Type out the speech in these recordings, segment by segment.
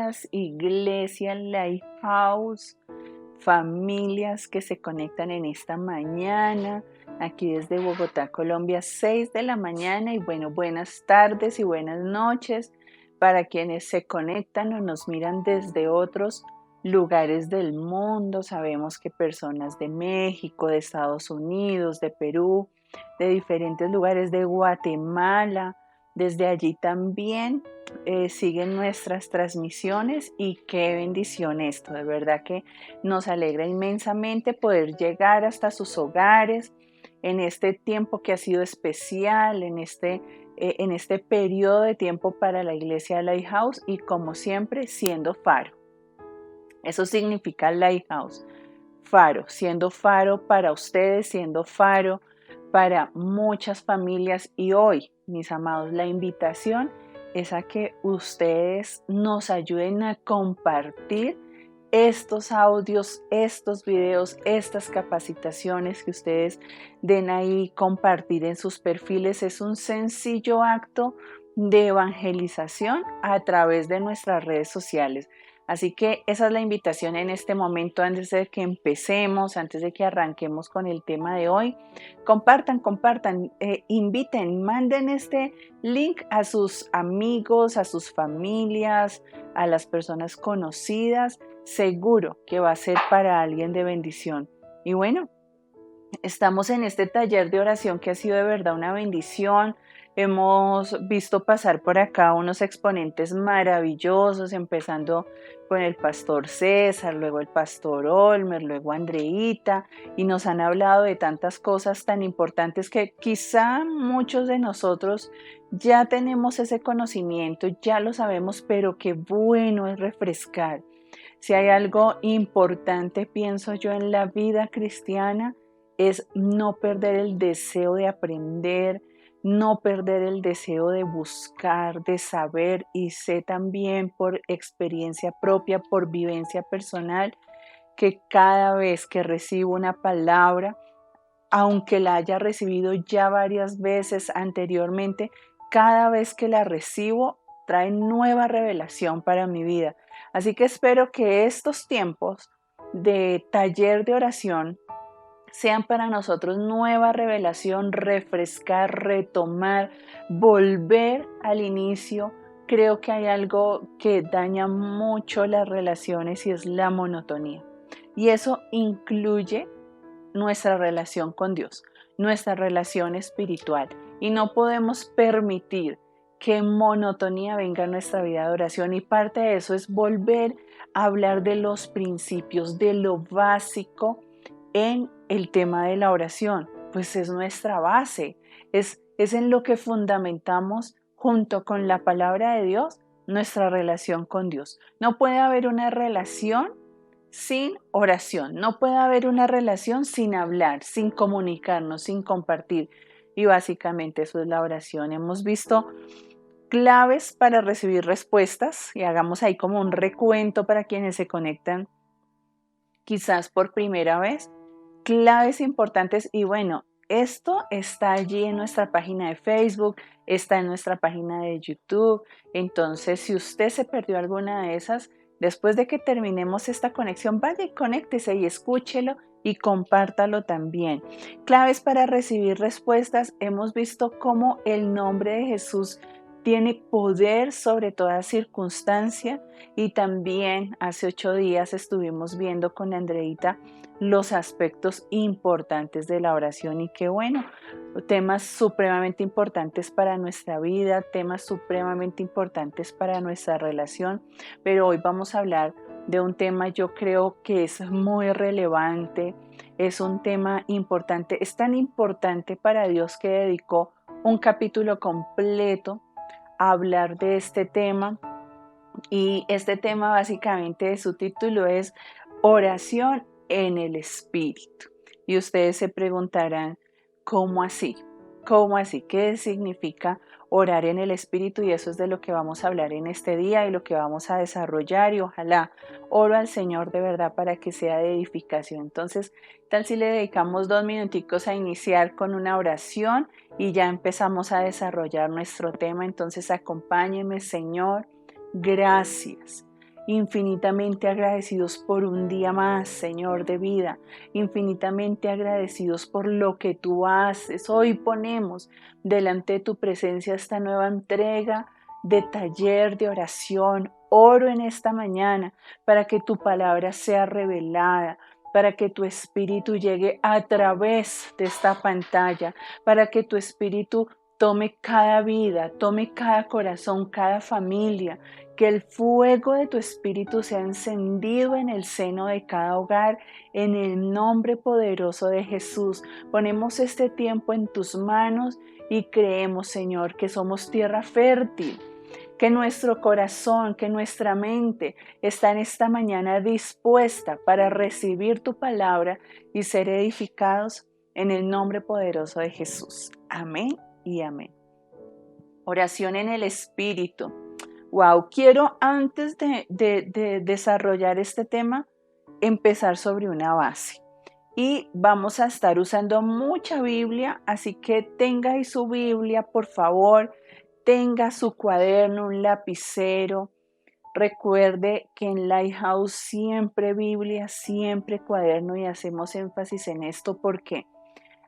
días, Iglesia Lighthouse, familias que se conectan en esta mañana, aquí desde Bogotá, Colombia, 6 de la mañana y bueno, buenas tardes y buenas noches para quienes se conectan o nos miran desde otros lugares del mundo. Sabemos que personas de México, de Estados Unidos, de Perú, de diferentes lugares de Guatemala, desde allí también siguen nuestras transmisiones y qué bendición esto, de verdad que nos alegra inmensamente poder llegar hasta sus hogares en este tiempo que ha sido especial, en este periodo de tiempo para la Iglesia Lighthouse y como siempre siendo faro. Eso significa Lighthouse, faro, siendo faro para ustedes, siendo faro para muchas familias. Y hoy, mis amados, la invitación es a que ustedes nos ayuden a compartir estos audios, estos videos, estas capacitaciones que ustedes den ahí, compartir en sus perfiles. Es un sencillo acto de evangelización a través de nuestras redes sociales. Así que esa es la invitación en este momento, antes de que empecemos, antes de que arranquemos con el tema de hoy. Compartan, inviten, manden este link a sus amigos, a sus familias, a las personas conocidas. Seguro que va a ser para alguien de bendición. Y bueno, estamos en este taller de oración que ha sido de verdad una bendición. Hemos visto pasar por acá unos exponentes maravillosos, empezando con el pastor César, luego el pastor Olmer, luego Andreita, y nos han hablado de tantas cosas tan importantes que quizá muchos de nosotros ya tenemos ese conocimiento, ya lo sabemos, pero qué bueno es refrescar. Si hay algo importante, pienso yo, en la vida cristiana, es no perder el deseo de aprender, no perder el deseo de buscar, de saber, y sé también por experiencia propia, por vivencia personal, que cada vez que recibo una palabra, aunque la haya recibido ya varias veces anteriormente, cada vez que la recibo trae nueva revelación para mi vida. Así que espero que estos tiempos de taller de oración sean para nosotros nueva revelación, refrescar, retomar, volver al inicio. Creo que hay algo que daña mucho las relaciones y es la monotonía. Y eso incluye nuestra relación con Dios, nuestra relación espiritual. Y no podemos permitir que monotonía venga a nuestra vida de oración. Y parte de eso es volver a hablar de los principios, de lo básico en el tema de la oración. Pues es nuestra base, es en lo que fundamentamos junto con la palabra de Dios nuestra relación con Dios. No puede haber una relación sin oración, no puede haber una relación sin hablar, sin comunicarnos, sin compartir. Y básicamente eso es la oración. Hemos visto claves para recibir respuestas y hagamos ahí como un recuento para quienes se conectan quizás por primera vez. Claves importantes y bueno, esto está allí en nuestra página de Facebook, está en nuestra página de YouTube. Entonces, si usted se perdió alguna de esas, después de que terminemos esta conexión, vaya y conéctese y escúchelo y compártalo también. Claves para recibir respuestas. Hemos visto cómo el nombre de Jesús tiene poder sobre toda circunstancia y también hace 8 días estuvimos viendo con Andreita los aspectos importantes de la oración y qué bueno, temas supremamente importantes para nuestra vida, temas supremamente importantes para nuestra relación, pero hoy vamos a hablar de un tema yo creo que es muy relevante, es un tema importante, es tan importante para Dios que dedicó un capítulo completo a hablar de este tema y este tema básicamente su título es Oración en el Espíritu. Y ustedes se preguntarán, ¿cómo así? ¿Cómo así? ¿Qué significa orar en el Espíritu? Y eso es de lo que vamos a hablar en este día y lo que vamos a desarrollar y ojalá oro al Señor de verdad para que sea de edificación. Entonces, tal si le dedicamos 2 minuticos a iniciar con una oración y ya empezamos a desarrollar nuestro tema. Entonces, acompáñeme, Señor. Gracias. infinitamente agradecidos por un día más, Señor de vida, infinitamente agradecidos por lo que tú haces. Hoy ponemos delante de tu presencia esta nueva entrega de taller de oración. Oro en esta mañana para que tu palabra sea revelada, para que tu espíritu llegue a través de esta pantalla, para que tu espíritu tome cada vida, tome cada corazón, cada familia, que el fuego de tu espíritu sea encendido en el seno de cada hogar, en el nombre poderoso de Jesús. Ponemos este tiempo en tus manos y creemos, Señor, que somos tierra fértil, que nuestro corazón, que nuestra mente está en esta mañana dispuesta para recibir tu palabra y ser edificados en el nombre poderoso de Jesús. Amén y amén. Oración en el Espíritu. Wow, quiero antes de desarrollar este tema, empezar sobre una base. Y vamos a estar usando mucha Biblia, así que tenga ahí su Biblia, por favor, tenga su cuaderno, un lapicero. Recuerde que en Lighthouse siempre Biblia, siempre cuaderno y hacemos énfasis en esto porque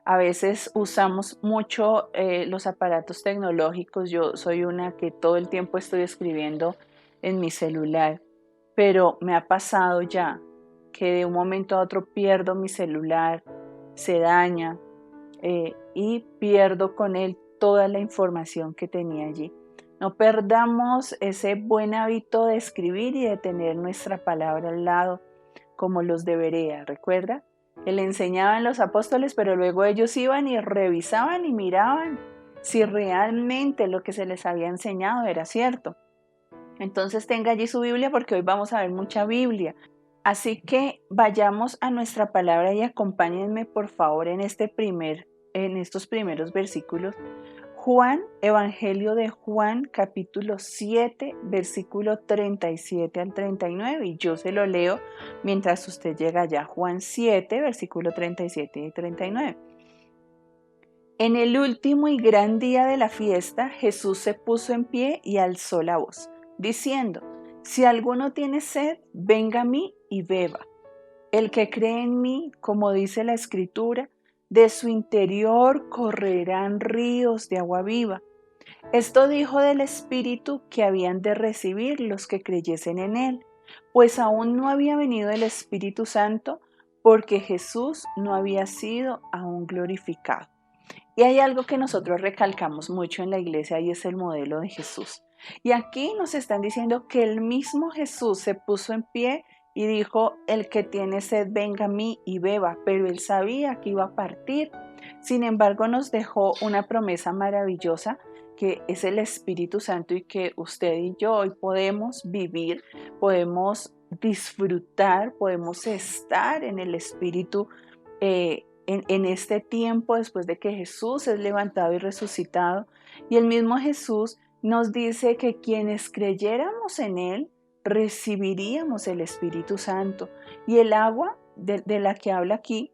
a veces usamos mucho los aparatos tecnológicos. Yo soy una que todo el tiempo estoy escribiendo en mi celular, pero me ha pasado ya que de un momento a otro pierdo mi celular, se daña y pierdo con él toda la información que tenía allí. No perdamos ese buen hábito de escribir y de tener nuestra palabra al lado como los de Berea, ¿recuerda? Que le enseñaban los apóstoles, pero luego ellos iban y revisaban y miraban si realmente lo que se les había enseñado era cierto. Entonces tenga allí su Biblia porque hoy vamos a ver mucha Biblia. Así que vayamos a nuestra palabra y acompáñenme por favor en estos primeros versículos. Juan, Evangelio de Juan, capítulo 7, versículo 37 al 39, y yo se lo leo mientras usted llega allá. Juan 7, versículo 37 y 39. En el último y gran día de la fiesta, Jesús se puso en pie y alzó la voz, diciendo: si alguno tiene sed, venga a mí y beba. El que cree en mí, como dice la Escritura, de su interior correrán ríos de agua viva. Esto dijo del Espíritu que habían de recibir los que creyesen en él, pues aún no había venido el Espíritu Santo, porque Jesús no había sido aún glorificado. Y hay algo que nosotros recalcamos mucho en la iglesia y es el modelo de Jesús. Y aquí nos están diciendo que el mismo Jesús se puso en pie y dijo: el que tiene sed, venga a mí y beba, pero él sabía que iba a partir. Sin embargo, nos dejó una promesa maravillosa que es el Espíritu Santo y que usted y yo hoy podemos vivir, podemos disfrutar, podemos estar en el Espíritu en este tiempo después de que Jesús es levantado y resucitado. Y el mismo Jesús nos dice que quienes creyéramos en Él, recibiríamos el Espíritu Santo. Y el agua de la que habla aquí,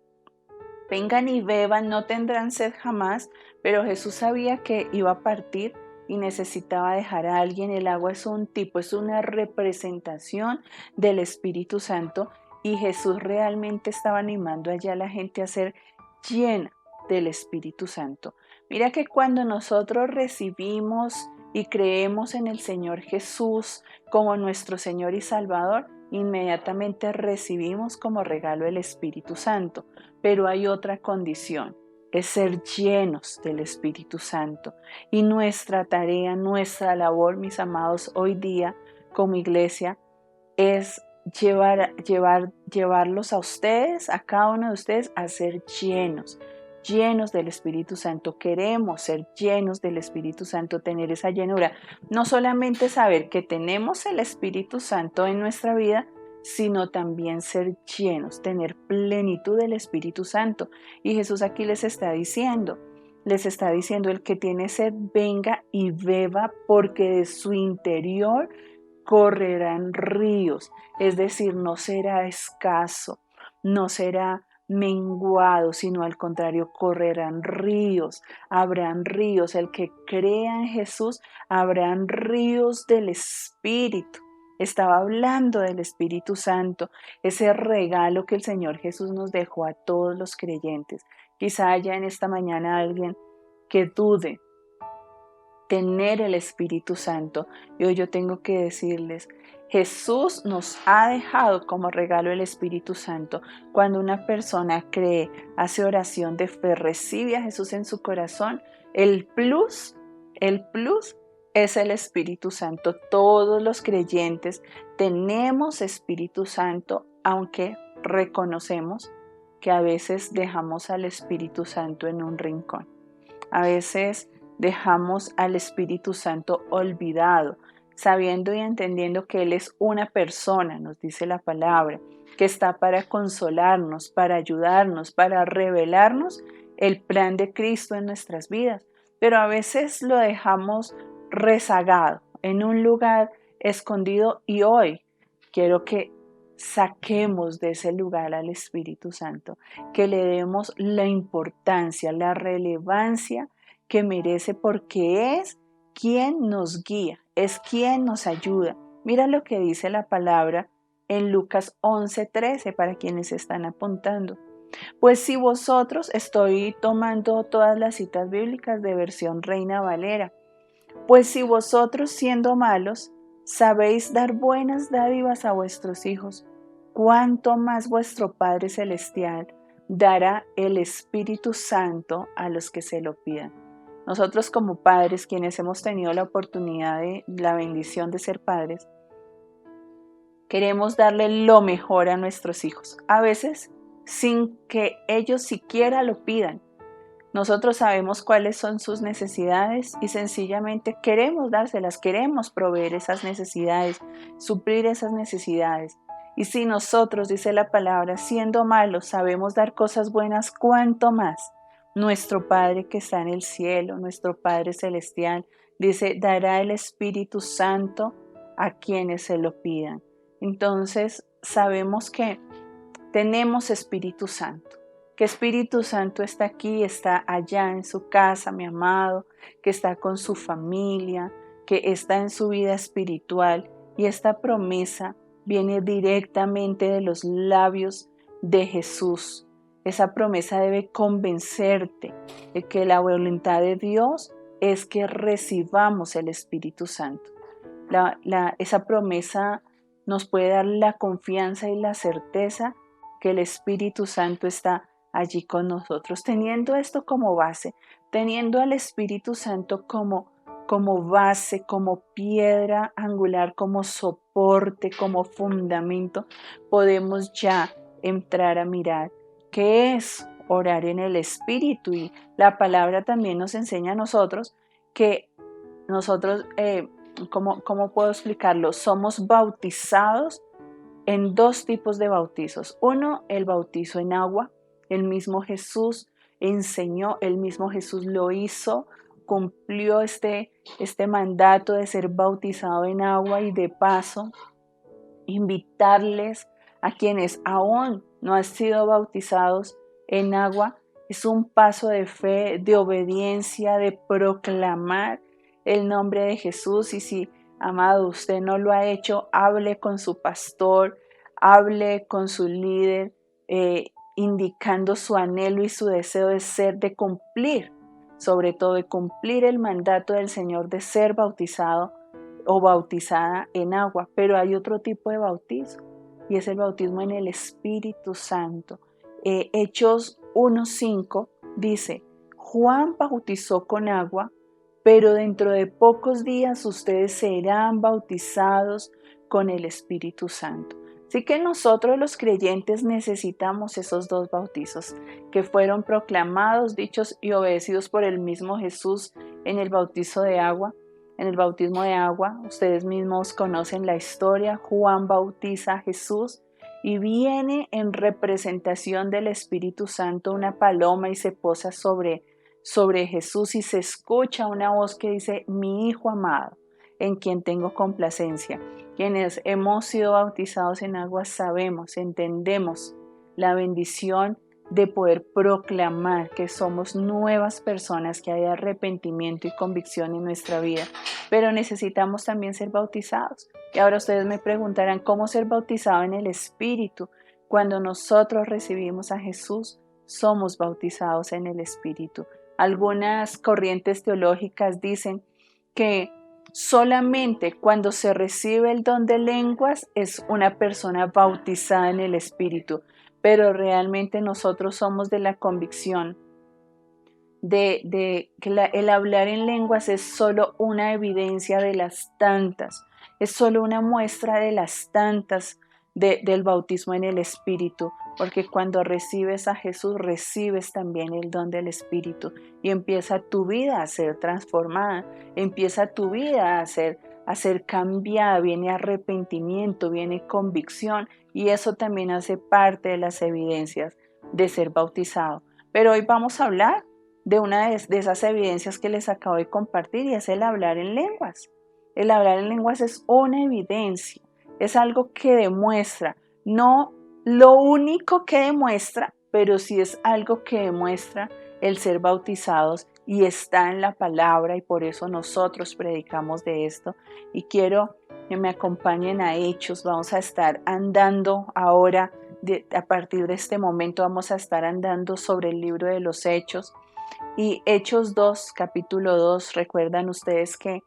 vengan y beban, no tendrán sed jamás, pero Jesús sabía que iba a partir y necesitaba dejar a alguien. El agua es un tipo, es una representación del Espíritu Santo y Jesús realmente estaba animando allá a la gente a ser llena del Espíritu Santo. Mira que cuando nosotros recibimos y creemos en el Señor Jesús como nuestro Señor y Salvador, inmediatamente recibimos como regalo el Espíritu Santo. Pero hay otra condición, es ser llenos del Espíritu Santo. Y nuestra tarea, nuestra labor, mis amados, hoy día como iglesia, es llevarlos a ustedes, a cada uno de ustedes, a ser llenos del Espíritu Santo. Queremos ser llenos del Espíritu Santo, tener esa llenura. No solamente saber que tenemos el Espíritu Santo en nuestra vida, sino también ser llenos, tener plenitud del Espíritu Santo. Y Jesús aquí les está diciendo, el que tiene sed, venga y beba, porque de su interior correrán ríos. Es decir, no será escaso, no será menguado, sino al contrario, correrán ríos, habrán ríos. El que crea en Jesús, habrán ríos del Espíritu. estaba hablando del Espíritu Santo, ese regalo que el Señor Jesús nos dejó a todos los creyentes. Quizá haya en esta mañana alguien que dude tener el Espíritu Santo. Y hoy yo tengo que decirles, Jesús nos ha dejado como regalo el Espíritu Santo. Cuando una persona cree, hace oración de fe, recibe a Jesús en su corazón, el plus es el Espíritu Santo. Todos los creyentes tenemos Espíritu Santo, aunque reconocemos que a veces dejamos al Espíritu Santo en un rincón. A veces dejamos al Espíritu Santo olvidado, sabiendo y entendiendo que Él es una persona, nos dice la palabra, que está para consolarnos, para ayudarnos, para revelarnos el plan de Cristo en nuestras vidas. Pero a veces lo dejamos rezagado, en un lugar escondido, y hoy quiero que saquemos de ese lugar al Espíritu Santo, que le demos la importancia, la relevancia que merece, porque es quien nos guía, es quien nos ayuda. Mira lo que dice la palabra en Lucas 11:13 para quienes están apuntando. Pues si vosotros, estoy tomando todas las citas bíblicas de versión Reina Valera, pues si vosotros siendo malos sabéis dar buenas dádivas a vuestros hijos, ¿cuánto más vuestro Padre Celestial dará el Espíritu Santo a los que se lo pidan? Nosotros como padres, quienes hemos tenido la oportunidad de la bendición de ser padres, queremos darle lo mejor a nuestros hijos, a veces sin que ellos siquiera lo pidan. Nosotros sabemos cuáles son sus necesidades y sencillamente queremos dárselas, queremos proveer esas necesidades, suplir esas necesidades. Y si nosotros, dice la palabra, siendo malos, sabemos dar cosas buenas, ¿cuánto más? Nuestro Padre que está en el cielo, nuestro Padre Celestial, dice, dará el Espíritu Santo a quienes se lo pidan. Entonces, sabemos que tenemos Espíritu Santo. Que Espíritu Santo está aquí, está allá en su casa, mi amado, que está con su familia, que está en su vida espiritual. Y esta promesa viene directamente de los labios de Jesús. Esa promesa debe convencerte de que la voluntad de Dios es que recibamos el Espíritu Santo. Esa promesa nos puede dar la confianza y la certeza que el Espíritu Santo está allí con nosotros. Teniendo esto como base, teniendo al Espíritu Santo como base, como piedra angular, como soporte, como fundamento, podemos ya entrar a mirar qué es orar en el Espíritu. Y la palabra también nos enseña a nosotros que nosotros, ¿cómo puedo explicarlo? Somos bautizados en dos tipos de bautizos. Uno, el bautizo en agua. El mismo Jesús enseñó, el mismo Jesús lo hizo, cumplió este mandato de ser bautizado en agua, y de paso invitarles a quienes aún no han sido bautizados en agua. Es un paso de fe, de obediencia, de proclamar el nombre de Jesús. Y si, amado, usted no lo ha hecho, hable con su pastor, hable con su líder, indicando su anhelo y su deseo de cumplir, sobre todo de cumplir el mandato del Señor de ser bautizado o bautizada en agua. Pero hay otro tipo de bautizo, y es el bautismo en el Espíritu Santo. Hechos 1:5 dice, Juan bautizó con agua, pero dentro de pocos días ustedes serán bautizados con el Espíritu Santo. Así que nosotros los creyentes necesitamos esos dos bautizos que fueron proclamados, dichos y obedecidos por el mismo Jesús en el bautizo de agua. En el bautismo de agua, ustedes mismos conocen la historia. Juan bautiza a Jesús y viene en representación del Espíritu Santo una paloma y se posa sobre Jesús, y se escucha una voz que dice, mi Hijo amado, en quien tengo complacencia. Quienes hemos sido bautizados en agua sabemos, entendemos la bendición de poder proclamar que somos nuevas personas, que hay arrepentimiento y convicción en nuestra vida, pero necesitamos también ser bautizados. Y ahora ustedes me preguntarán, ¿cómo ser bautizado en el Espíritu? Cuando nosotros recibimos a Jesús, somos bautizados en el Espíritu. Algunas corrientes teológicas dicen que solamente cuando se recibe el don de lenguas es una persona bautizada en el Espíritu, pero realmente nosotros somos de la convicción de que el hablar en lenguas es solo una evidencia de las tantas, es solo una muestra de las tantas del bautismo en el Espíritu, porque cuando recibes a Jesús recibes también el don del Espíritu y empieza tu vida a ser transformada, empieza tu vida a ser cambiada, viene arrepentimiento, viene convicción y eso también hace parte de las evidencias de ser bautizado. Pero hoy vamos a hablar de una de esas evidencias que les acabo de compartir y es el hablar en lenguas. El hablar en lenguas es una evidencia, es algo que demuestra, no lo único que demuestra, pero sí es algo que demuestra el ser bautizados y está en la palabra y por eso nosotros predicamos de esto. Y quiero que me acompañen a Hechos, vamos a estar andando ahora, a partir de este momento vamos a estar andando sobre el libro de los Hechos. Y Hechos 2, capítulo 2, recuerdan ustedes que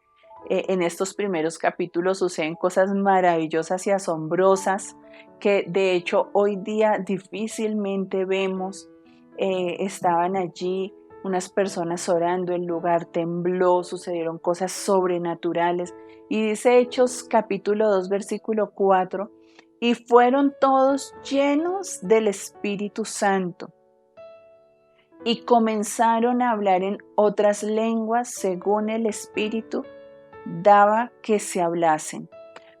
en estos primeros capítulos suceden cosas maravillosas y asombrosas que de hecho hoy día difícilmente vemos. Estaban allí unas personas orando, el lugar tembló, sucedieron cosas sobrenaturales. Y dice Hechos capítulo 2, versículo 4, y fueron todos llenos del Espíritu Santo y comenzaron a hablar en otras lenguas según el Espíritu daba que se hablasen.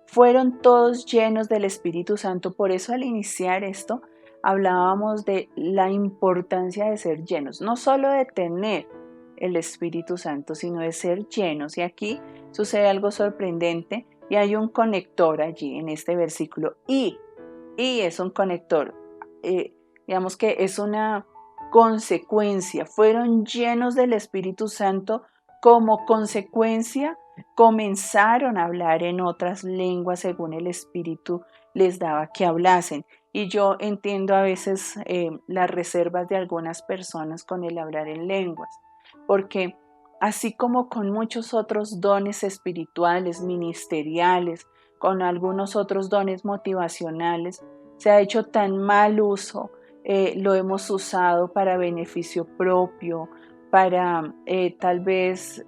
Fueron todos llenos del Espíritu Santo. Por eso al iniciar esto hablábamos de la importancia de ser llenos, no solo de tener el Espíritu Santo, sino de ser llenos. Y aquí sucede algo sorprendente y hay un conector allí en este versículo. Y es un conector. Digamos que es una consecuencia, fueron llenos del Espíritu Santo, como consecuencia comenzaron a hablar en otras lenguas según el Espíritu les daba que hablasen. Y yo entiendo a veces las reservas de algunas personas con el hablar en lenguas, porque así como con muchos otros dones espirituales, ministeriales, con algunos otros dones motivacionales, se ha hecho tan mal uso, lo hemos usado para beneficio propio, para tal vez,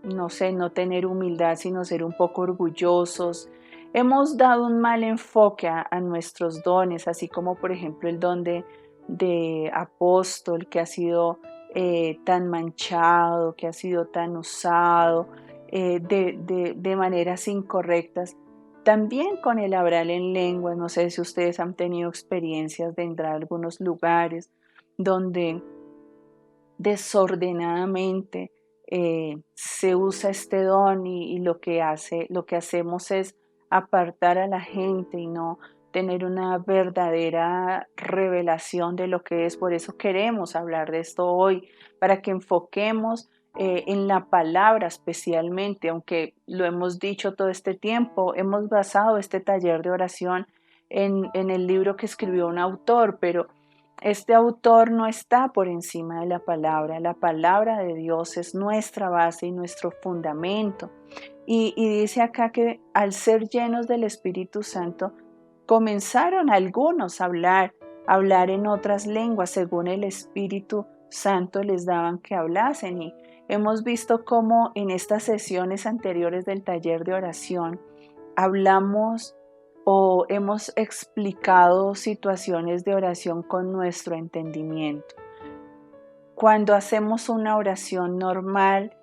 no sé, no tener humildad, sino ser un poco orgullosos. Hemos dado un mal enfoque a nuestros dones, así como por ejemplo el don de apóstol que ha sido tan manchado, que ha sido tan usado de maneras incorrectas. También con el hablar en lenguas, no sé si ustedes han tenido experiencias de entrar a algunos lugares donde desordenadamente se usa este don y lo que hacemos es apartar a la gente y no tener una verdadera revelación de lo que es. Por eso queremos hablar de esto hoy, para que enfoquemos en la palabra especialmente, aunque lo hemos dicho todo este tiempo, hemos basado este taller de oración en el libro que escribió un autor, pero este autor no está por encima de la palabra de Dios es nuestra base y nuestro fundamento. Y dice acá que al ser llenos del Espíritu Santo, comenzaron algunos a hablar en otras lenguas según el Espíritu Santo les daban que hablasen. Y hemos visto cómo en estas sesiones anteriores del taller de oración hablamos o hemos explicado situaciones de oración con nuestro entendimiento. Cuando hacemos una oración normal,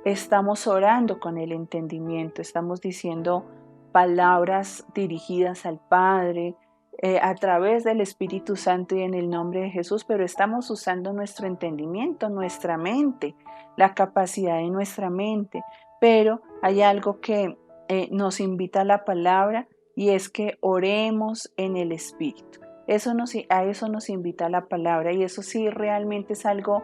estamos orando con el entendimiento, estamos diciendo palabras dirigidas al Padre a través del Espíritu Santo y en el nombre de Jesús, pero estamos usando nuestro entendimiento, nuestra mente, la capacidad de nuestra mente. Pero hay algo que nos invita a la palabra y es que oremos en el Espíritu. A eso nos invita la palabra y eso sí realmente es algo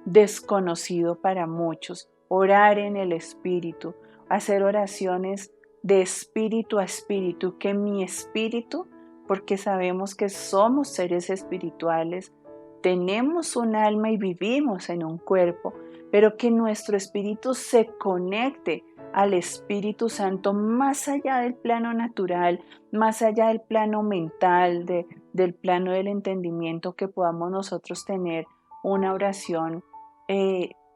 desconocido para muchos. Orar en el Espíritu, hacer oraciones de espíritu a espíritu, que mi espíritu, porque sabemos que somos seres espirituales, tenemos un alma y vivimos en un cuerpo, pero que nuestro espíritu se conecte al Espíritu Santo más allá del plano natural, más allá del plano mental, del plano del entendimiento, que podamos nosotros tener una oración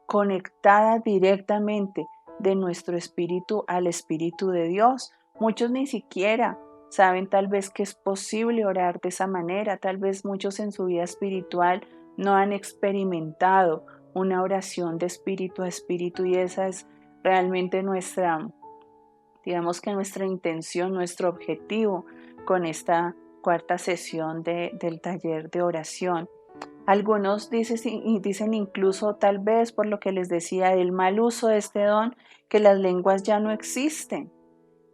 conectada directamente de nuestro espíritu al Espíritu de Dios. Muchos ni siquiera saben tal vez que es posible orar de esa manera, tal vez muchos en su vida espiritual no han experimentado una oración de espíritu a espíritu, y esa es realmente digamos que nuestra intención, nuestro objetivo con esta cuarta sesión del taller de oración. Algunos dicen incluso, tal vez por lo que les decía, el mal uso de este don, que las lenguas ya no existen.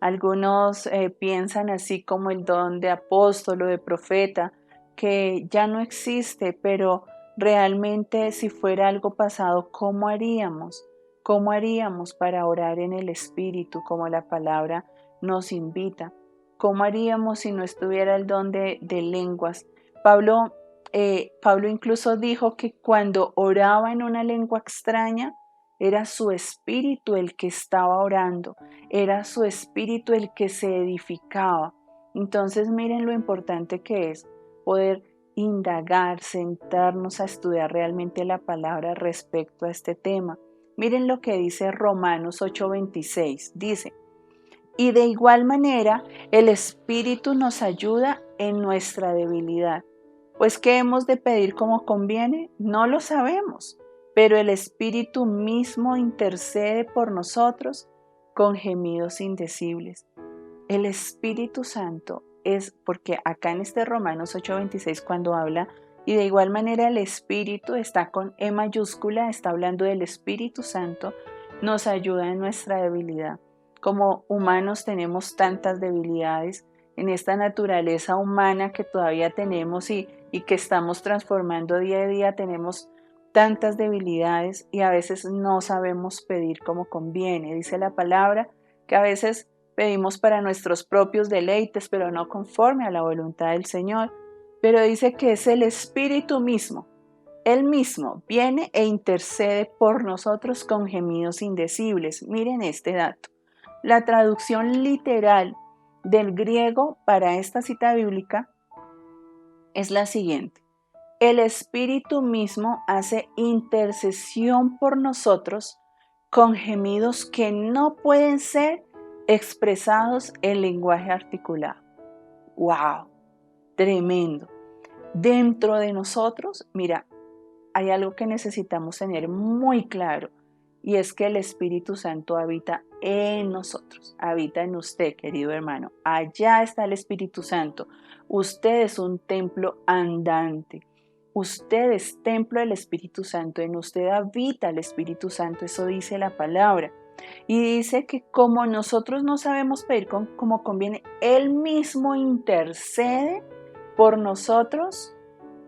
Algunos piensan así como el don de apóstol o de profeta, que ya no existe, pero realmente si fuera algo pasado, ¿cómo haríamos? ¿Cómo haríamos para orar en el Espíritu, como la palabra nos invita? ¿Cómo haríamos si no estuviera el don de lenguas? Pablo incluso dijo que cuando oraba en una lengua extraña, era su espíritu el que estaba orando, era su espíritu el que se edificaba. Entonces miren lo importante que es poder indagar, sentarnos a estudiar realmente la palabra respecto a este tema. Miren lo que dice Romanos 8:26. Dice: y de igual manera el Espíritu nos ayuda en nuestra debilidad. Pues ¿qué hemos de pedir como conviene? No lo sabemos, pero el Espíritu mismo intercede por nosotros con gemidos indecibles. El Espíritu Santo es, porque acá en este Romanos 8:26 cuando habla, y de igual manera el Espíritu está con E mayúscula, está hablando del Espíritu Santo, nos ayuda en nuestra debilidad. Como humanos tenemos tantas debilidades en esta naturaleza humana que todavía tenemos y que estamos transformando día a día, tenemos tantas debilidades y a veces no sabemos pedir como conviene. Dice la palabra que a veces pedimos para nuestros propios deleites, pero no conforme a la voluntad del Señor. Pero dice que es el Espíritu mismo. Él mismo viene e intercede por nosotros con gemidos indecibles. Miren este dato. La traducción literal del griego para esta cita bíblica es la siguiente: el Espíritu mismo hace intercesión por nosotros con gemidos que no pueden ser expresados en lenguaje articulado. ¡Wow! Tremendo. Dentro de nosotros, mira, hay algo que necesitamos tener muy claro, y es que el Espíritu Santo habita en nosotros, habita en usted, querido hermano. Allá está el Espíritu Santo. Usted es un templo andante. Usted es templo del Espíritu Santo. En usted habita el Espíritu Santo. Eso dice la palabra. Y dice que como nosotros no sabemos pedir como conviene, Él mismo intercede por nosotros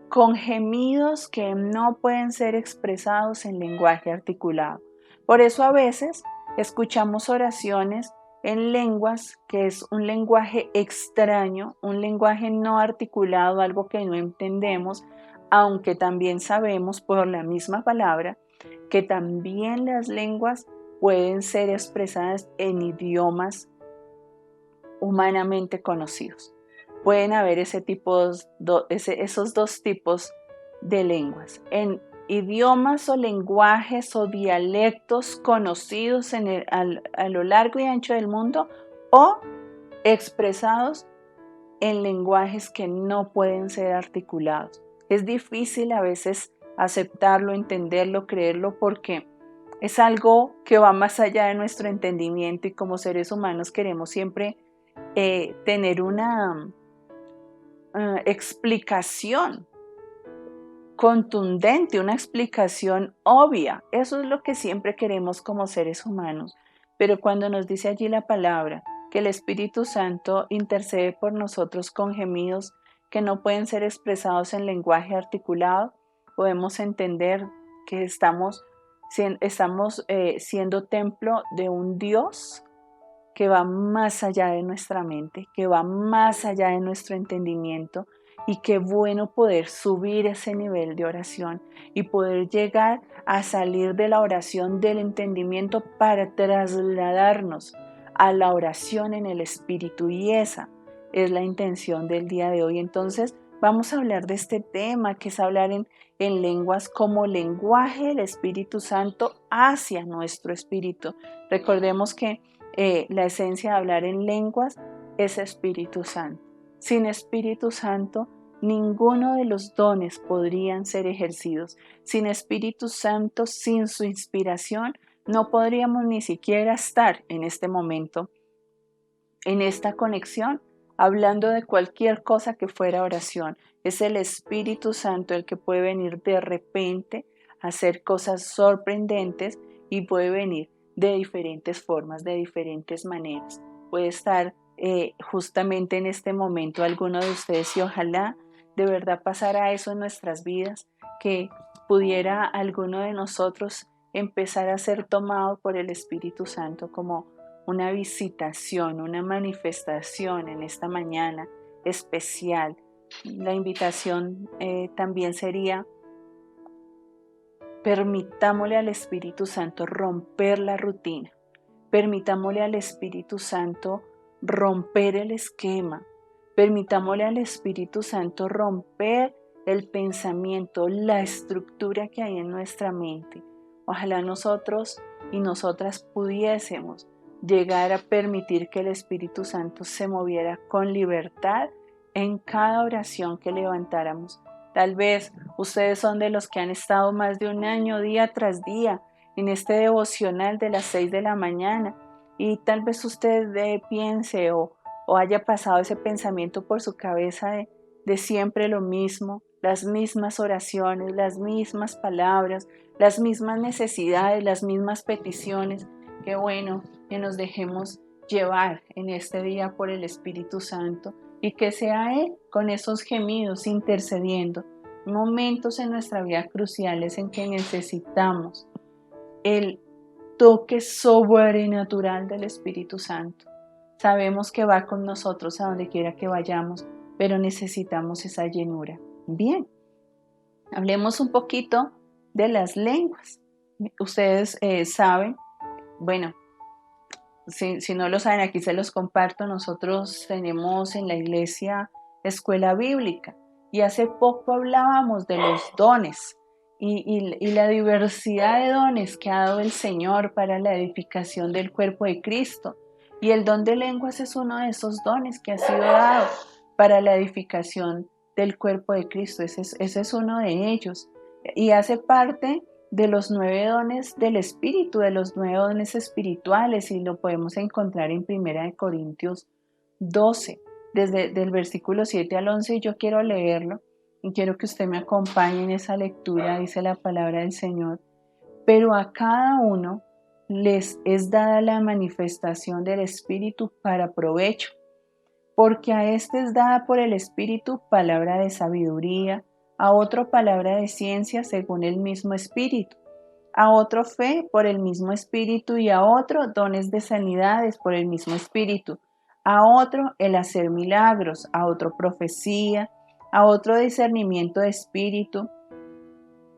con gemidos que no pueden ser expresados en lenguaje articulado. Por eso a veces escuchamos oraciones en lenguas que es un lenguaje extraño, un lenguaje no articulado, algo que no entendemos, aunque también sabemos por la misma palabra que también las lenguas pueden ser expresadas en idiomas humanamente conocidos. Pueden haber esos dos tipos de lenguas, en idiomas o lenguajes o dialectos conocidos a lo largo y ancho del mundo, o expresados en lenguajes que no pueden ser articulados. Es difícil a veces aceptarlo, entenderlo, creerlo, porque es algo que va más allá de nuestro entendimiento, y como seres humanos queremos siempre tener una explicación contundente, una explicación obvia. Eso es lo que siempre queremos como seres humanos. Pero cuando nos dice allí la palabra que el Espíritu Santo intercede por nosotros con gemidos que no pueden ser expresados en lenguaje articulado, podemos entender que estamos siendo templo de un Dios que va más allá de nuestra mente, que va más allá de nuestro entendimiento, y qué bueno poder subir ese nivel de oración y poder llegar a salir de la oración del entendimiento para trasladarnos a la oración en el Espíritu, y esa es la intención del día de hoy. Entonces vamos a hablar de este tema, que es hablar en lenguas como lenguaje del Espíritu Santo hacia nuestro espíritu. Recordemos que la esencia de hablar en lenguas es Espíritu Santo. Sin Espíritu Santo, ninguno de los dones podrían ser ejercidos. Sin Espíritu Santo, sin su inspiración, no podríamos ni siquiera estar en este momento, en esta conexión, hablando de cualquier cosa que fuera oración. Es el Espíritu Santo el que puede venir de repente a hacer cosas sorprendentes, y puede venir de diferentes formas, de diferentes maneras. Puede estar justamente en este momento alguno de ustedes, y ojalá de verdad pasara eso en nuestras vidas, que pudiera alguno de nosotros empezar a ser tomado por el Espíritu Santo como una visitación, una manifestación en esta mañana especial. La invitación también sería: permitámosle al Espíritu Santo romper la rutina, permitámosle al Espíritu Santo romper el esquema, permitámosle al Espíritu Santo romper el pensamiento, la estructura que hay en nuestra mente. Ojalá nosotros y nosotras pudiésemos llegar a permitir que el Espíritu Santo se moviera con libertad en cada oración que levantáramos. Tal vez ustedes son de los que han estado más de un año, día tras día, en este devocional de las 6 de la mañana, y tal vez usted piense o haya pasado ese pensamiento por su cabeza de siempre lo mismo, las mismas oraciones, las mismas palabras, las mismas necesidades, las mismas peticiones. Qué bueno que nos dejemos llevar en este día por el Espíritu Santo, y que sea Él con esos gemidos intercediendo. Momentos en nuestra vida cruciales en que necesitamos el toque sobrenatural del Espíritu Santo. Sabemos que va con nosotros a donde quiera que vayamos, pero necesitamos esa llenura. Bien, hablemos un poquito de las lenguas. Ustedes saben, bueno, si no lo saben, aquí se los comparto. Nosotros tenemos en la iglesia escuela bíblica, y hace poco hablábamos de los dones y la diversidad de dones que ha dado el Señor para la edificación del cuerpo de Cristo. Y el don de lenguas es uno de esos dones que ha sido dado para la edificación del cuerpo de Cristo. Ese es uno de ellos, y hace parte de los 9 dones del Espíritu, de los 9 dones espirituales, y lo podemos encontrar en 1 Corintios 12, desde el versículo 7 al 11, y yo quiero leerlo, y quiero que usted me acompañe en esa lectura. Dice la palabra del Señor: pero a cada uno les es dada la manifestación del Espíritu para provecho, porque a este es dada por el Espíritu palabra de sabiduría, a otro palabra de ciencia según el mismo Espíritu, a otro fe por el mismo Espíritu, y a otro dones de sanidades por el mismo Espíritu, a otro el hacer milagros, a otro profecía, a otro discernimiento de espíritu,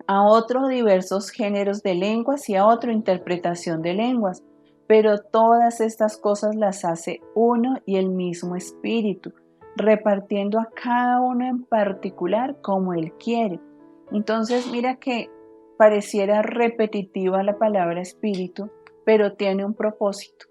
a otro diversos géneros de lenguas, y a otro interpretación de lenguas. Pero todas estas cosas las hace uno y el mismo Espíritu, repartiendo a cada uno en particular como Él quiere. Entonces mira que pareciera repetitiva la palabra Espíritu, pero tiene un propósito.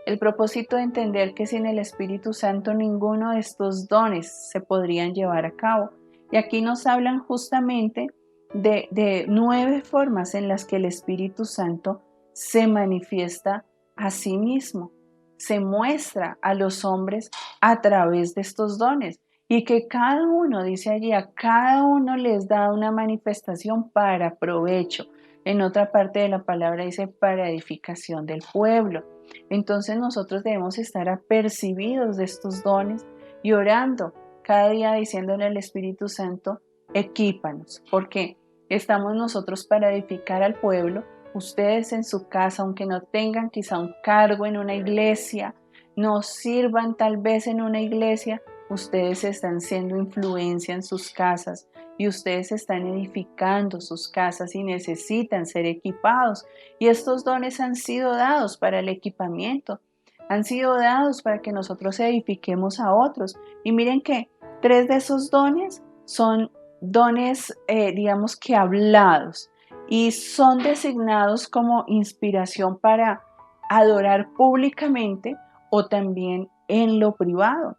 El propósito de entender que sin el Espíritu Santo ninguno de estos dones se podrían llevar a cabo. Y aquí nos hablan justamente de 9 formas en las que el Espíritu Santo se manifiesta a sí mismo, se muestra a los hombres a través de estos dones, y que cada uno, dice allí, a cada uno les da una manifestación para provecho. En otra parte de la palabra dice para edificación del pueblo. Entonces nosotros debemos estar apercibidos de estos dones y orando cada día diciéndole al Espíritu Santo: equípanos, porque estamos nosotros para edificar al pueblo. Ustedes en su casa, aunque no tengan quizá un cargo en una iglesia, no sirvan tal vez en una iglesia, ustedes están siendo influencia en sus casas y ustedes están edificando sus casas y necesitan ser equipados. Y estos dones han sido dados para el equipamiento, han sido dados para que nosotros edifiquemos a otros. Y miren que 3 de esos dones son dones, digamos que hablados, y son designados como inspiración para adorar públicamente o también en lo privado.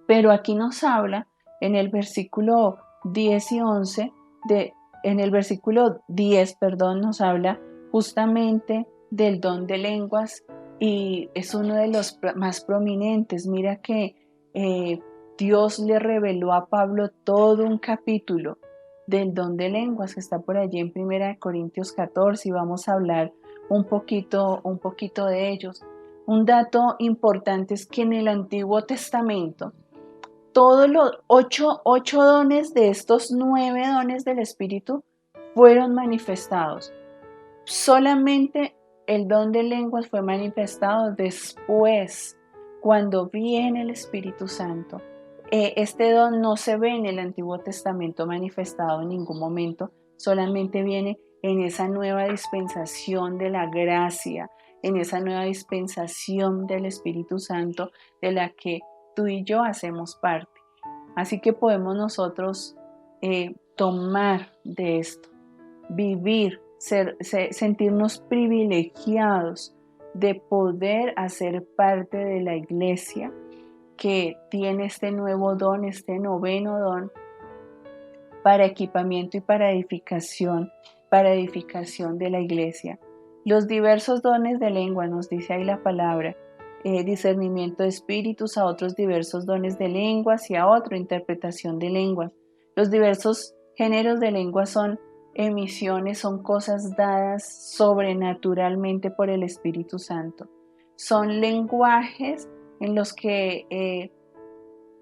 Pero aquí nos habla en el versículo 10 y 11, en el versículo 10, perdón, nos habla justamente del don de lenguas y es uno de los más prominentes. Mira que Dios le reveló a Pablo todo un capítulo del don de lenguas que está por allí en 1 Corintios 14 y vamos a hablar un poquito de ellos. Un dato importante es que en el Antiguo Testamento todos los ocho dones de estos 9 dones del Espíritu fueron manifestados. Solamente el don de lenguas fue manifestado después, cuando viene el Espíritu Santo. Este don no se ve en el Antiguo Testamento manifestado en ningún momento, solamente viene en esa nueva dispensación de la gracia, en esa nueva dispensación del Espíritu Santo de la que tú y yo hacemos parte. Así que podemos nosotros tomar de esto, vivir, sentirnos privilegiados de poder hacer parte de la iglesia que tiene este nuevo don, este noveno don para equipamiento y para edificación de la iglesia. Los diversos dones de lengua, nos dice ahí la palabra, discernimiento de espíritus, a otros diversos dones de lenguas y a otro interpretación de lenguas. Los diversos géneros de lenguas son emisiones, son cosas dadas sobrenaturalmente por el Espíritu Santo. Son lenguajes en los que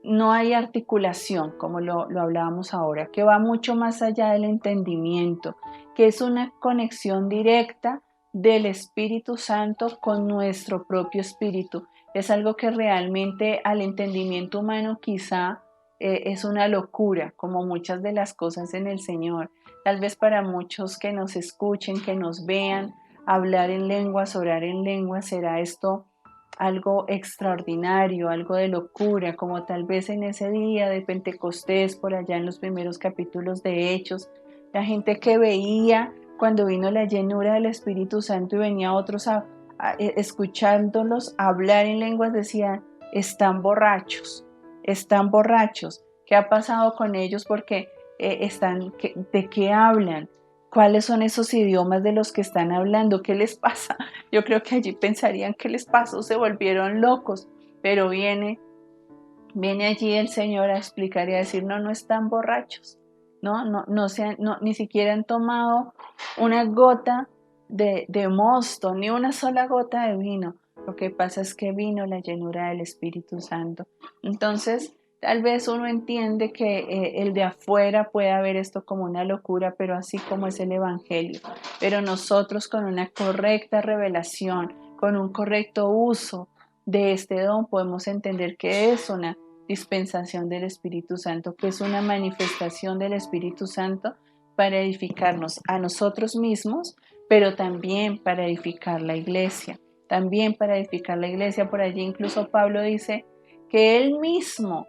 no hay articulación, como lo hablábamos ahora, que va mucho más allá del entendimiento, que es una conexión directa del Espíritu Santo con nuestro propio espíritu. Es algo que realmente al entendimiento humano quizá es una locura, como muchas de las cosas en el Señor. Tal vez para muchos que nos escuchen, que nos vean, hablar en lenguas, orar en lenguas, será esto algo extraordinario, algo de locura, como tal vez en ese día de Pentecostés, por allá en los primeros capítulos de Hechos, la gente que veía cuando vino la llenura del Espíritu Santo y venía otros escuchándolos hablar en lenguas, decían, están borrachos, ¿qué ha pasado con ellos? Porque ¿de qué hablan? ¿Cuáles son esos idiomas de los que están hablando? ¿Qué les pasa? Yo creo que allí pensarían qué les pasó, se volvieron locos, pero viene allí el Señor a explicar y a decir, no, no están borrachos, ni siquiera han tomado una gota de mosto, ni una sola gota de vino. Lo que pasa es que vino la llenura del Espíritu Santo. Entonces, tal vez uno entiende que el de afuera puede ver esto como una locura, pero así como es el Evangelio. Pero nosotros con una correcta revelación, con un correcto uso de este don, podemos entender que es una dispensación del Espíritu Santo, que es una manifestación del Espíritu Santo para edificarnos a nosotros mismos, pero también para edificar la iglesia. También para edificar la iglesia. Por allí incluso Pablo dice que él mismo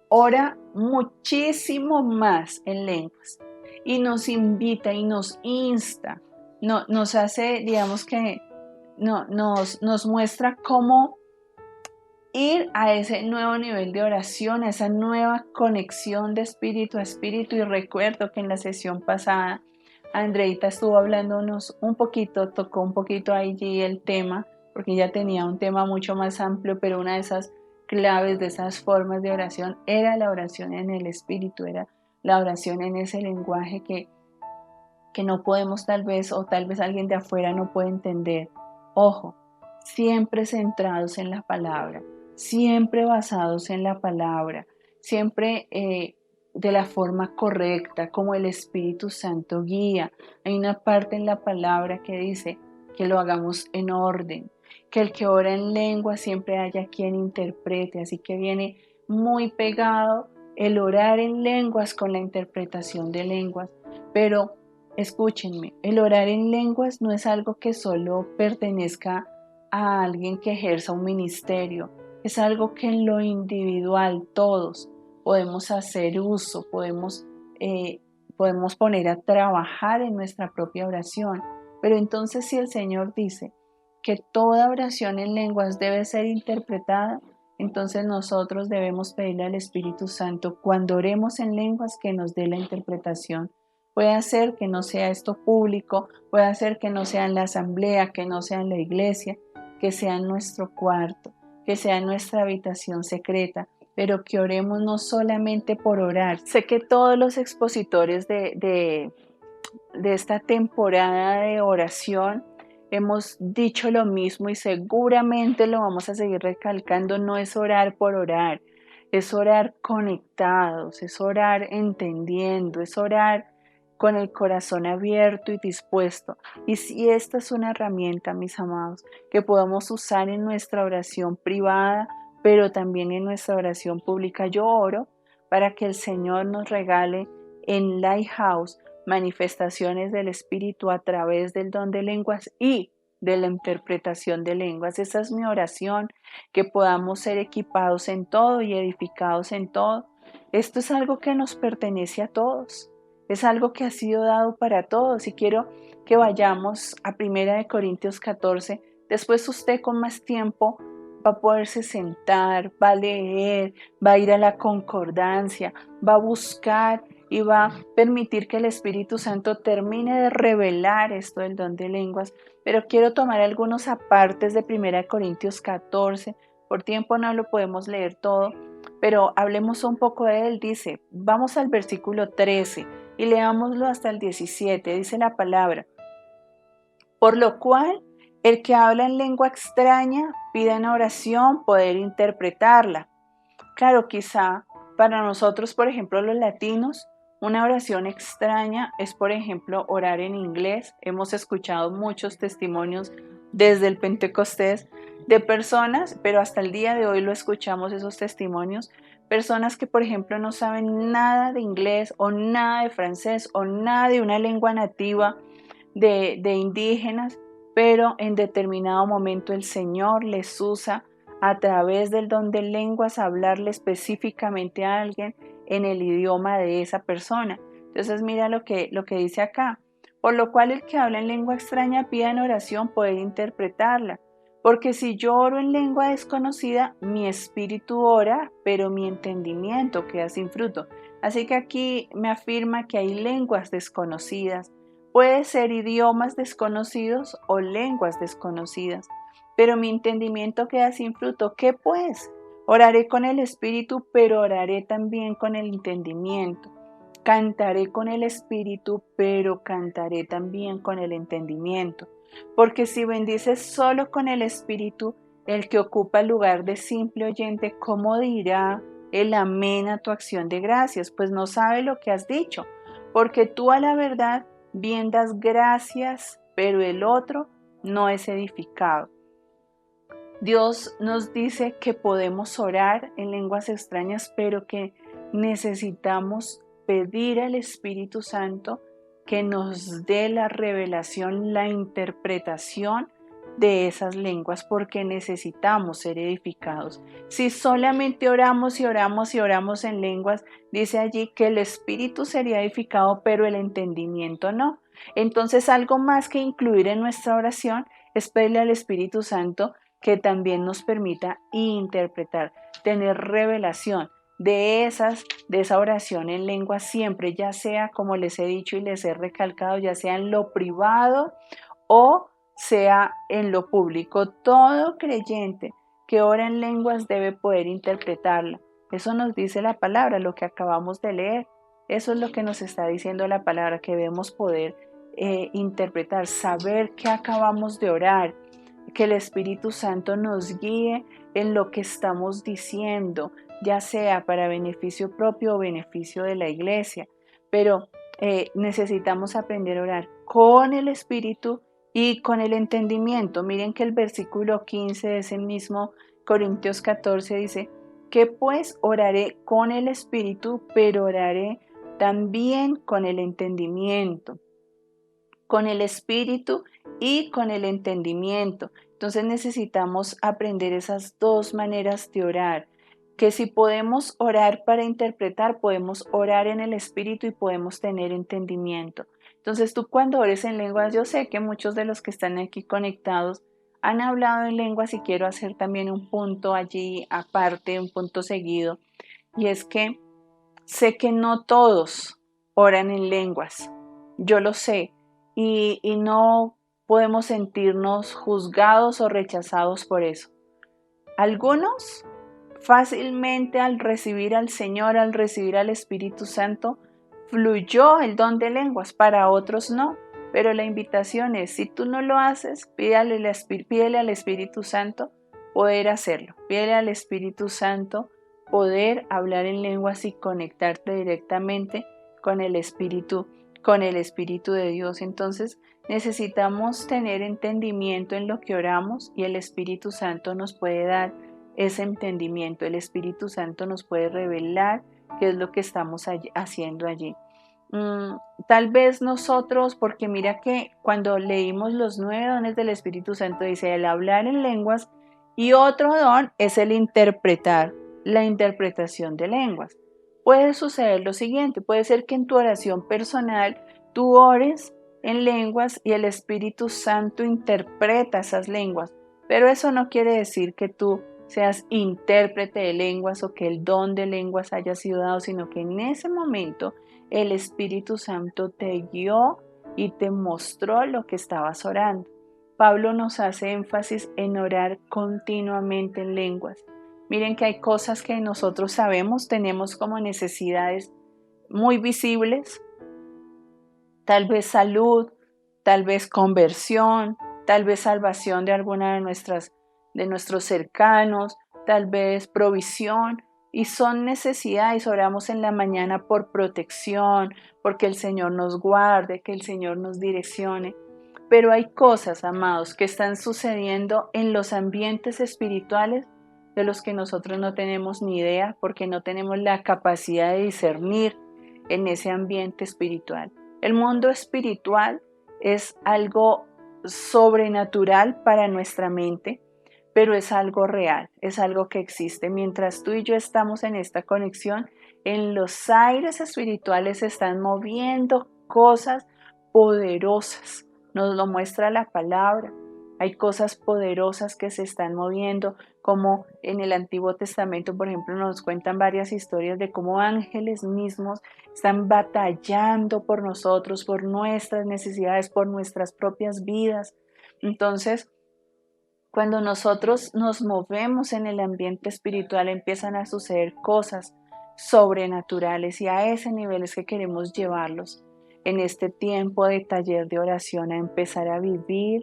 ora muchísimo más en lenguas y nos invita y nos insta, nos hace, digamos que nos muestra cómo ir a ese nuevo nivel de oración, a esa nueva conexión de espíritu a espíritu. Y recuerdo que en la sesión pasada Andreita estuvo hablándonos un poquito, tocó un poquito allí el tema, porque ella tenía un tema mucho más amplio, pero una de esas claves, de esas formas de oración, era la oración en el espíritu, era la oración en ese lenguaje que no podemos tal vez, o tal vez alguien de afuera no puede entender. Ojo, siempre centrados en la palabra, siempre basados en la palabra, siempre de la forma correcta, como el Espíritu Santo guía. Hay una parte en la palabra que dice que lo hagamos en orden. que el que ora en lengua siempre haya quien interprete, así que viene muy pegado el orar en lenguas con la interpretación de lenguas. Pero escúchenme, el orar en lenguas no es algo que solo pertenezca a alguien que ejerza un ministerio, es algo que en lo individual todos podemos hacer uso, podemos poner a trabajar en nuestra propia oración. Pero entonces si el Señor dice que toda oración en lenguas debe ser interpretada, entonces nosotros debemos pedirle al Espíritu Santo cuando oremos en lenguas que nos dé la interpretación. Puede ser que no sea esto público, puede ser que no sea en la asamblea, que no sea en la iglesia, que sea en nuestro cuarto, que sea en nuestra habitación secreta, pero que oremos no solamente por orar. Sé que todos los expositores de esta temporada de oración hemos dicho lo mismo y seguramente lo vamos a seguir recalcando. No es orar por orar, es orar conectados, es orar entendiendo, es orar con el corazón abierto y dispuesto. Y si esta es una herramienta, mis amados, que podamos usar en nuestra oración privada, pero también en nuestra oración pública, yo oro para que el Señor nos regale en Lighthouse manifestaciones del Espíritu a través del don de lenguas y de la interpretación de lenguas. Esa es mi oración, que podamos ser equipados en todo y edificados en todo. Esto es algo que nos pertenece a todos, es algo que ha sido dado para todos y quiero que vayamos a 1 Corintios 14. Después usted con más tiempo va a poderse sentar, va a leer, va a ir a la concordancia, va a buscar y va a permitir que el Espíritu Santo termine de revelar esto del don de lenguas. Pero quiero tomar algunos apartes de 1 Corintios 14. Por tiempo no lo podemos leer todo, pero hablemos un poco de él. Dice, vamos al versículo 13 y leámoslo hasta el 17. Dice la palabra: por lo cual, el que habla en lengua extraña pida en oración poder interpretarla. Claro, quizá para nosotros, por ejemplo, los latinos, una oración extraña es, por ejemplo, orar en inglés. Hemos escuchado muchos testimonios desde el Pentecostés de personas, pero hasta el día de hoy lo escuchamos esos testimonios, personas que, por ejemplo, no saben nada de inglés o nada de francés o nada de una lengua nativa de indígenas, pero en determinado momento el Señor les usa a través del don de lenguas hablarle específicamente a alguien en el idioma de esa persona. Entonces mira lo que dice acá. Por lo cual el que habla en lengua extraña pida en oración poder interpretarla. Porque si yo oro en lengua desconocida, mi espíritu ora, pero mi entendimiento queda sin fruto. Así que aquí me afirma que hay lenguas desconocidas. Puede ser idiomas desconocidos o lenguas desconocidas, pero mi entendimiento queda sin fruto. ¿Qué pues? Oraré con el espíritu, pero oraré también con el entendimiento. Cantaré con el espíritu, pero cantaré también con el entendimiento. Porque si bendices solo con el espíritu, el que ocupa el lugar de simple oyente, ¿cómo dirá el amén a tu acción de gracias? Pues no sabe lo que has dicho, porque tú a la verdad bien das gracias, pero el otro no es edificado. Dios nos dice que podemos orar en lenguas extrañas, pero que necesitamos pedir al Espíritu Santo que nos dé la revelación, la interpretación de esas lenguas, porque necesitamos ser edificados. Si solamente oramos y oramos y oramos en lenguas, dice allí que el espíritu sería edificado, pero el entendimiento no. Entonces, algo más que incluir en nuestra oración es pedirle al Espíritu Santo que también nos permita interpretar, tener revelación de esa oración en lengua siempre, ya sea, como les he dicho y les he recalcado, ya sea en lo privado o sea en lo público. Todo creyente que ora en lenguas debe poder interpretarla. Eso nos dice la palabra, lo que acabamos de leer. Eso es lo que nos está diciendo la palabra, que debemos poder interpretar, saber que acabamos de orar, que el Espíritu Santo nos guíe en lo que estamos diciendo, ya sea para beneficio propio o beneficio de la iglesia. Pero necesitamos aprender a orar con el Espíritu y con el entendimiento. Miren que el versículo 15 de ese mismo Corintios 14 dice, que pues oraré con el espíritu, pero oraré también con el entendimiento, con el espíritu y con el entendimiento. Entonces necesitamos aprender esas dos maneras de orar, que si podemos orar para interpretar, podemos orar en el espíritu y podemos tener entendimiento. Entonces tú cuando ores en lenguas, yo sé que muchos de los que están aquí conectados han hablado en lenguas y quiero hacer también un punto allí aparte, un punto seguido, y es que sé que no todos oran en lenguas, yo lo sé, y no podemos sentirnos juzgados o rechazados por eso. Algunos fácilmente al recibir al Señor, al recibir al Espíritu Santo, fluyó el don de lenguas, para otros no. Pero la invitación es, si tú no lo haces, pídele al Espíritu Santo poder hacerlo. Pídele al Espíritu Santo poder hablar en lenguas y conectarte directamente con el Espíritu de Dios. Entonces necesitamos tener entendimiento en lo que oramos y el Espíritu Santo nos puede dar ese entendimiento. El Espíritu Santo nos puede revelar qué es lo que estamos haciendo allí. Tal vez nosotros, porque mira que cuando leímos los 9 dones del Espíritu Santo, dice el hablar en lenguas y otro don es el interpretar, la interpretación de lenguas. Puede suceder lo siguiente, puede ser que en tu oración personal tú ores en lenguas y el Espíritu Santo interpreta esas lenguas, pero eso no quiere decir que tú seas intérprete de lenguas o que el don de lenguas haya sido dado, sino que en ese momento el Espíritu Santo te guió y te mostró lo que estabas orando. Pablo nos hace énfasis en orar continuamente en lenguas. Miren que hay cosas que nosotros sabemos, tenemos como necesidades muy visibles, tal vez salud, tal vez conversión, tal vez salvación de alguna de nuestros cercanos, tal vez provisión, y son necesidades. Oramos en la mañana por protección, porque el Señor nos guarde, que el Señor nos direccione. Pero hay cosas, amados, que están sucediendo en los ambientes espirituales de los que nosotros no tenemos ni idea, porque no tenemos la capacidad de discernir en ese ambiente espiritual. El mundo espiritual es algo sobrenatural para nuestra mente, pero es algo real, es algo que existe. Mientras tú y yo estamos en esta conexión, en los aires espirituales se están moviendo cosas poderosas. Nos lo muestra la palabra. Hay cosas poderosas que se están moviendo, como en el Antiguo Testamento, por ejemplo, nos cuentan varias historias de cómo ángeles mismos están batallando por nosotros, por nuestras necesidades, por nuestras propias vidas. Entonces, cuando nosotros nos movemos en el ambiente espiritual, empiezan a suceder cosas sobrenaturales y a ese nivel es que queremos llevarlos en este tiempo de taller de oración, a empezar a vivir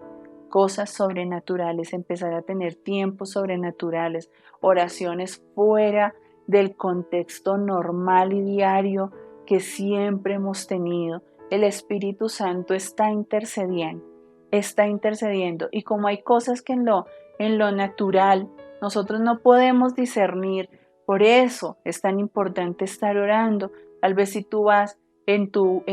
cosas sobrenaturales, empezar a tener tiempos sobrenaturales, oraciones fuera del contexto normal y diario que siempre hemos tenido. El Espíritu Santo está intercediendo, y como hay cosas que en lo natural nosotros no podemos discernir, por eso es tan importante estar orando. Tal vez si tú vas en tu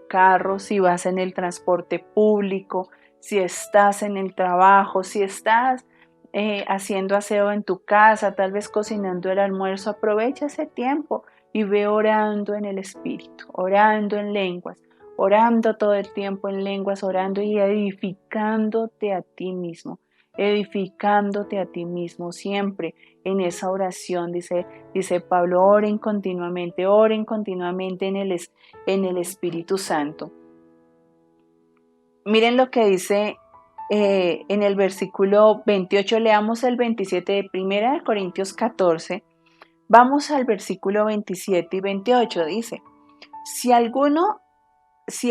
carro, si vas en el transporte público, si estás en el trabajo, si estás haciendo aseo en tu casa, tal vez cocinando el almuerzo, aprovecha ese tiempo y ve orando en el Espíritu, orando en lenguas, orando todo el tiempo en lenguas, orando y edificándote a ti mismo siempre en esa oración. Dice Pablo, oren continuamente en el Espíritu Santo. Miren lo que dice en el versículo 28, leamos el 27 de 1 Corintios 14, vamos al versículo 27 y 28, dice, si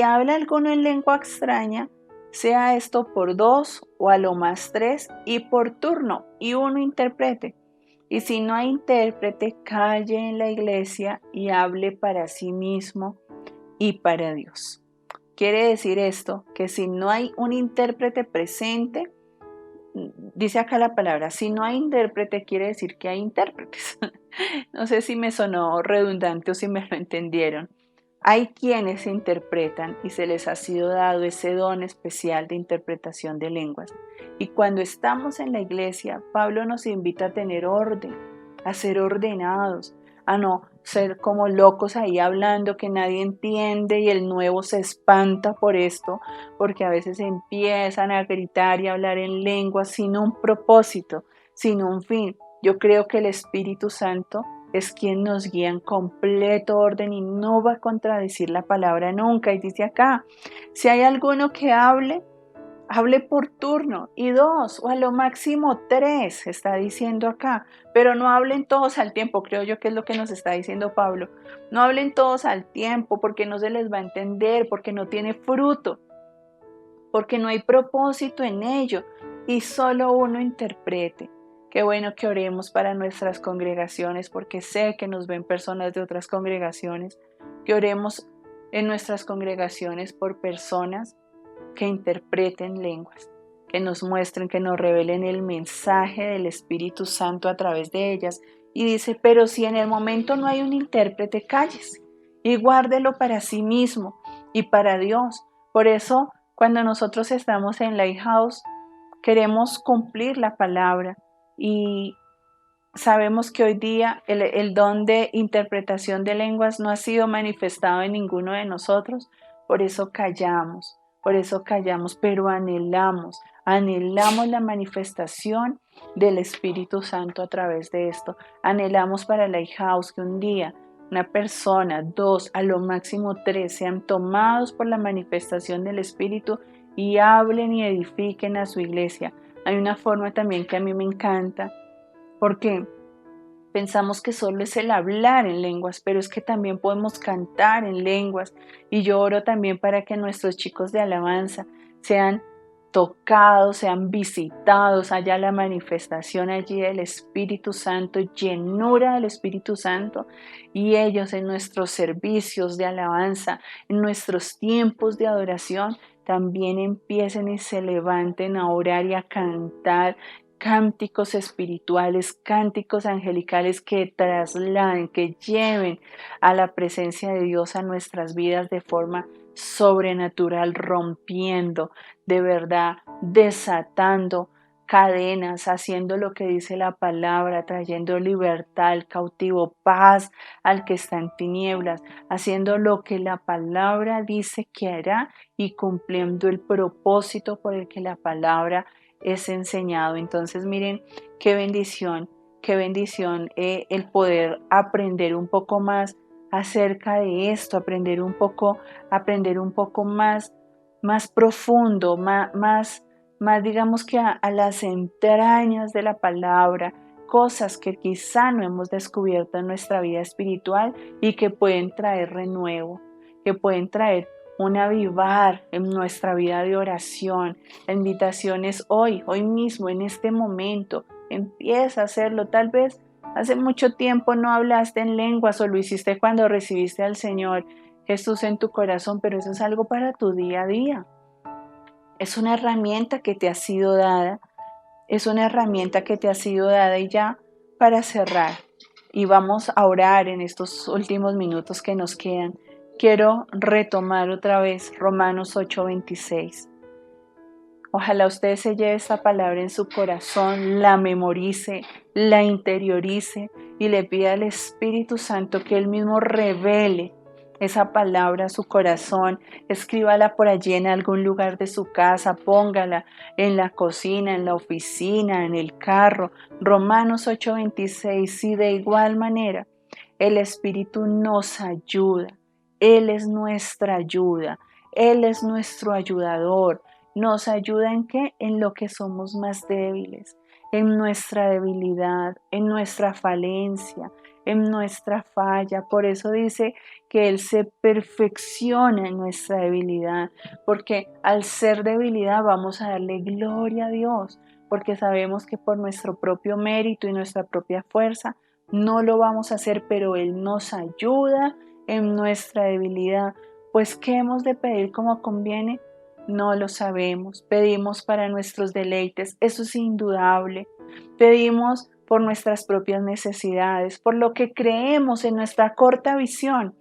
habla alguno en lengua extraña, sea esto por 2 o a lo más 3 y por turno, y uno interprete. Y si no hay intérprete, calle en la iglesia y hable para sí mismo y para Dios. Quiere decir esto, que si no hay un intérprete presente, dice acá la palabra, si no hay intérprete quiere decir que hay intérpretes. No sé si me sonó redundante o si me lo entendieron. Hay quienes interpretan y se les ha sido dado ese don especial de interpretación de lenguas. Y cuando estamos en la iglesia, Pablo nos invita a tener orden, a ser ordenados, a no ser como locos ahí hablando que nadie entiende y el nuevo se espanta por esto, porque a veces empiezan a gritar y a hablar en lenguas sin un propósito, sin un fin. Yo creo que el Espíritu Santo es quien nos guía en completo orden y no va a contradecir la palabra nunca. Y dice acá, si hay alguno que hable, hable por turno, y dos, o a lo máximo tres, está diciendo acá, pero no hablen todos al tiempo, creo yo que es lo que nos está diciendo Pablo. No hablen todos al tiempo porque no se les va a entender, porque no tiene fruto, porque no hay propósito en ello y solo uno interprete. Qué bueno que oremos para nuestras congregaciones, porque sé que nos ven personas de otras congregaciones, que oremos en nuestras congregaciones por personas que interpreten lenguas, que nos muestren, que nos revelen el mensaje del Espíritu Santo a través de ellas. Y dice, pero si en el momento no hay un intérprete, cállese y guárdelo para sí mismo y para Dios. Por eso, cuando nosotros estamos en Lighthouse, queremos cumplir la palabra y sabemos que hoy día el don de interpretación de lenguas no ha sido manifestado en ninguno de nosotros, por eso callamos, pero anhelamos la manifestación del Espíritu Santo a través de esto. Anhelamos para Lighthouse que un día una persona, dos, a lo máximo tres, sean tomados por la manifestación del Espíritu y hablen y edifiquen a su iglesia. Hay una forma también que a mí me encanta, porque pensamos que solo es el hablar en lenguas, pero es que también podemos cantar en lenguas. Y yo oro también para que nuestros chicos de alabanza sean tocados, sean visitados, haya la manifestación allí del Espíritu Santo, llenura del Espíritu Santo, y ellos en nuestros servicios de alabanza, en nuestros tiempos de adoración, también empiecen y se levanten a orar y a cantar cánticos espirituales, cánticos angelicales que trasladen, que lleven a la presencia de Dios a nuestras vidas de forma sobrenatural, rompiendo, de verdad, desatando cadenas, haciendo lo que dice la palabra, trayendo libertad al cautivo, paz al que está en tinieblas, haciendo lo que la palabra dice que hará y cumpliendo el propósito por el que la palabra es enseñado. Entonces miren qué bendición el poder aprender un poco más acerca de esto, aprender un poco más profundo, más digamos que a las entrañas de la palabra, cosas que quizá no hemos descubierto en nuestra vida espiritual y que pueden traer renuevo, que pueden traer un avivar en nuestra vida de oración. La invitación es hoy mismo, en este momento. Empieza a hacerlo. Tal vez hace mucho tiempo no hablaste en lenguas o lo hiciste cuando recibiste al Señor Jesús en tu corazón, pero eso es algo para tu día a día. Es una herramienta que te ha sido dada. Es una herramienta que te ha sido dada. Y ya para cerrar, y vamos a orar en estos últimos minutos que nos quedan, quiero retomar otra vez Romanos 8:26. Ojalá usted se lleve esta palabra en su corazón, la memorice, la interiorice y le pida al Espíritu Santo que Él mismo revele esa palabra a su corazón. Escríbala por allí en algún lugar de su casa, póngala en la cocina, en la oficina, en el carro. Romanos 8:26. Y de igual manera el Espíritu nos ayuda. Él es nuestra ayuda. Él es nuestro ayudador. ¿Nos ayuda en qué? En lo que somos más débiles, en nuestra debilidad, en nuestra falencia, en nuestra falla. Por eso dice que Él se perfecciona en nuestra debilidad, porque al ser debilidad vamos a darle gloria a Dios, porque sabemos que por nuestro propio mérito y nuestra propia fuerza no lo vamos a hacer, pero Él nos ayuda en nuestra debilidad. Pues ¿qué hemos de pedir como conviene? No lo sabemos. Pedimos para nuestros deleites, eso es indudable. Pedimos por nuestras propias necesidades, por lo que creemos en nuestra corta visión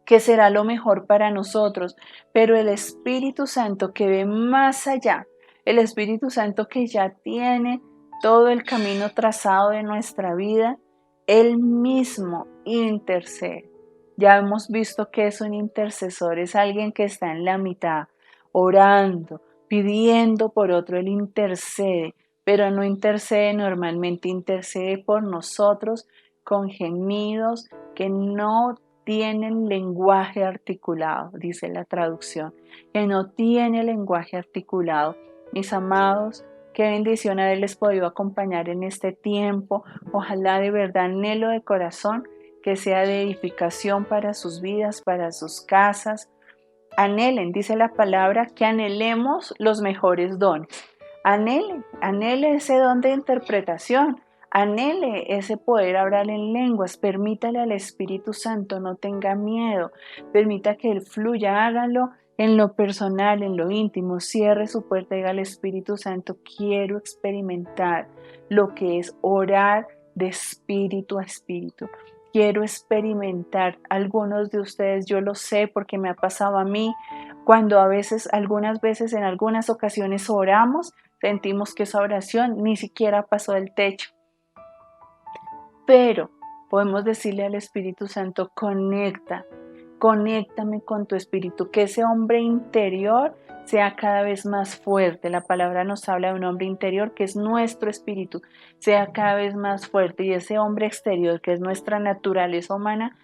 que será lo mejor para nosotros, pero el Espíritu Santo que ve más allá, el Espíritu Santo que ya tiene todo el camino trazado de nuestra vida, Él mismo intercede. Ya hemos visto que es un intercesor, es alguien que está en la mitad, orando, pidiendo por otro, Él intercede, pero no intercede normalmente, intercede por nosotros con gemidos que no tienen lenguaje articulado, dice la traducción, que no tiene lenguaje articulado. Mis amados, qué bendición haberles podido acompañar en este tiempo. Ojalá de verdad anhelo de corazón que sea de edificación para sus vidas, para sus casas. Anhelen, dice la palabra, que anhelemos los mejores dones. Anhele ese don de interpretación. Anhele ese poder hablar en lenguas, permítale al Espíritu Santo, no tenga miedo, permita que Él fluya, hágalo en lo personal, en lo íntimo, cierre su puerta y diga al Espíritu Santo, quiero experimentar lo que es orar de espíritu a espíritu. Quiero experimentar, algunos de ustedes, yo lo sé porque me ha pasado a mí, cuando algunas veces, en algunas ocasiones oramos, sentimos que esa oración ni siquiera pasó del techo. Pero podemos decirle al Espíritu Santo, conéctame con tu espíritu, que ese hombre interior sea cada vez más fuerte. La palabra nos habla de un hombre interior que es nuestro espíritu, sea cada vez más fuerte, y ese hombre exterior que es nuestra naturaleza humana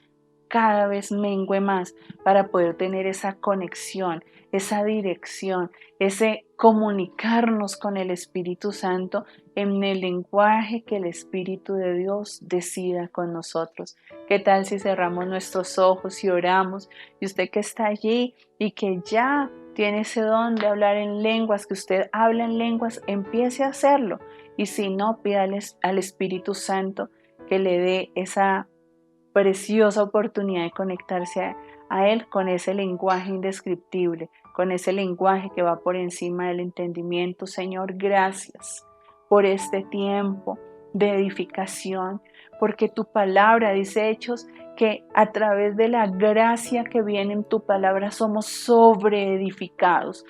cada vez mengue más para poder tener esa conexión, esa dirección, ese comunicarnos con el Espíritu Santo en el lenguaje que el Espíritu de Dios decida con nosotros. ¿Qué tal si cerramos nuestros ojos y oramos? Y usted que está allí y que ya tiene ese don de hablar en lenguas, que usted habla en lenguas, empiece a hacerlo. Y si no, pídale al Espíritu Santo que le dé esa preciosa oportunidad de conectarse a Él con ese lenguaje indescriptible, con ese lenguaje que va por encima del entendimiento. Señor, gracias por este tiempo de edificación, porque tu palabra dice Hechos que a través de la gracia que viene en tu palabra somos sobreedificados.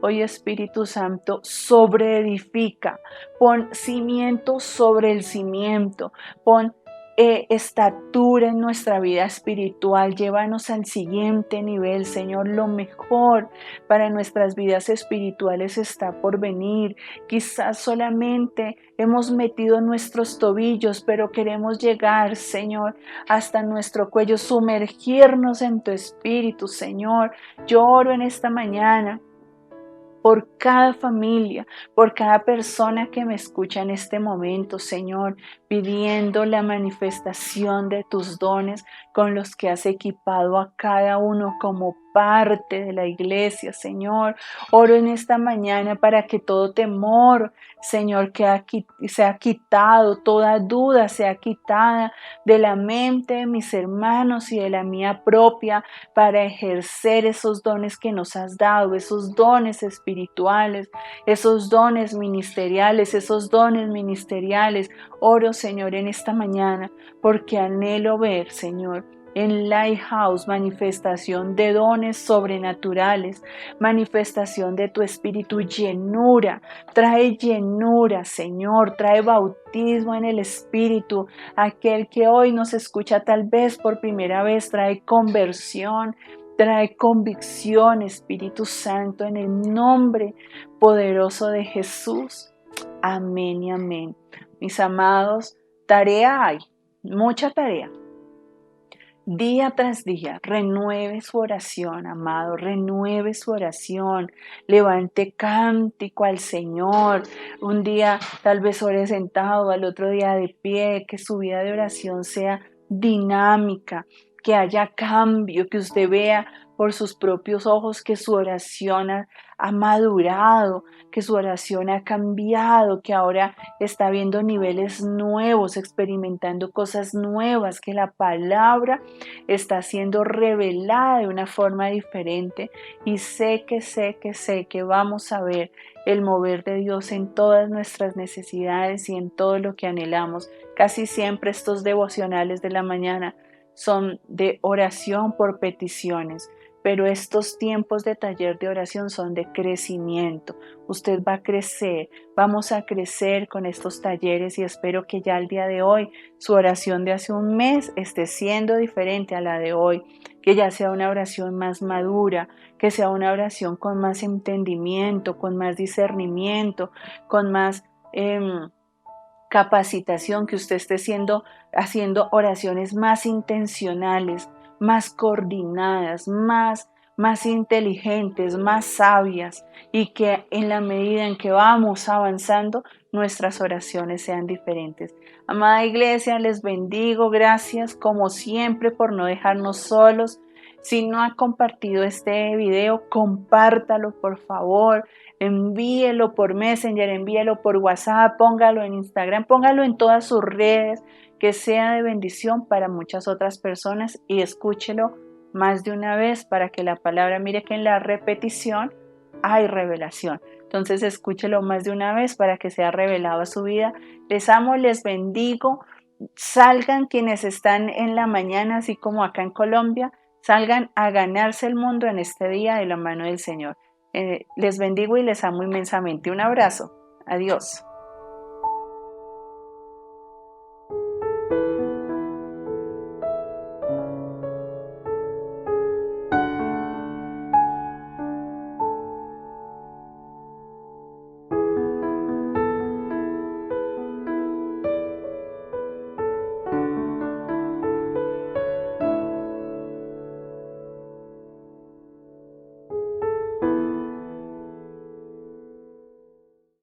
Hoy Espíritu Santo, sobreedifica, pon cimiento sobre el cimiento, pon estatura en nuestra vida espiritual, llévanos al siguiente nivel, Señor. Lo mejor para nuestras vidas espirituales está por venir. Quizás solamente hemos metido nuestros tobillos, pero queremos llegar, Señor, hasta nuestro cuello, sumergirnos en tu espíritu, Señor. Yo oro en esta mañana por cada familia, por cada persona que me escucha en este momento, Señor, pidiendo la manifestación de tus dones con los que has equipado a cada uno como parte de la iglesia, Señor. Oro en esta mañana para que todo temor, Señor, que sea quitado, toda duda sea quitada de la mente de mis hermanos y de la mía propia, para ejercer esos dones que nos has dado, esos dones espirituales, esos dones ministeriales, Oro, Señor, en esta mañana, porque anhelo ver, Señor, en Lighthouse manifestación de dones sobrenaturales, manifestación de tu espíritu, trae llenura, Señor, trae bautismo en el espíritu. Aquel que hoy nos escucha tal vez por primera vez, trae conversión, trae convicción, Espíritu Santo, en el nombre poderoso de Jesús. Amén y amén. Mis amados, tarea hay, mucha tarea. Día tras día, renueve su oración, amado, renueve su oración, levante cántico al Señor. Un día tal vez ore sentado, al otro día de pie, que su vida de oración sea dinámica, que haya cambio, que usted vea por sus propios ojos que su oración ha madurado, que su oración ha cambiado, que ahora está viendo niveles nuevos, experimentando cosas nuevas, que la palabra está siendo revelada de una forma diferente y sé que vamos a ver el mover de Dios en todas nuestras necesidades y en todo lo que anhelamos. Casi siempre estos devocionales de la mañana son de oración por peticiones, pero estos tiempos de taller de oración son de crecimiento. Usted va a crecer, vamos a crecer con estos talleres y espero que ya el día de hoy su oración de hace un mes esté siendo diferente a la de hoy, que ya sea una oración más madura, que sea una oración con más entendimiento, con más discernimiento, con más capacitación, que usted esté haciendo oraciones más intencionales, más coordinadas, más inteligentes, más sabias, y que en la medida en que vamos avanzando, nuestras oraciones sean diferentes. Amada Iglesia, les bendigo, gracias como siempre por no dejarnos solos. Si no ha compartido este video, compártalo por favor. Envíelo por Messenger, envíelo por WhatsApp, póngalo en Instagram, póngalo en todas sus redes, que sea de bendición para muchas otras personas, y escúchelo más de una vez para que la palabra, mire que en la repetición hay revelación. Entonces escúchelo más de una vez para que sea revelado a su vida. Les amo, les bendigo. Salgan quienes están en la mañana, así como acá en Colombia, salgan a ganarse el mundo en este día de la mano del Señor. Les bendigo y les amo inmensamente. Un abrazo. Adiós.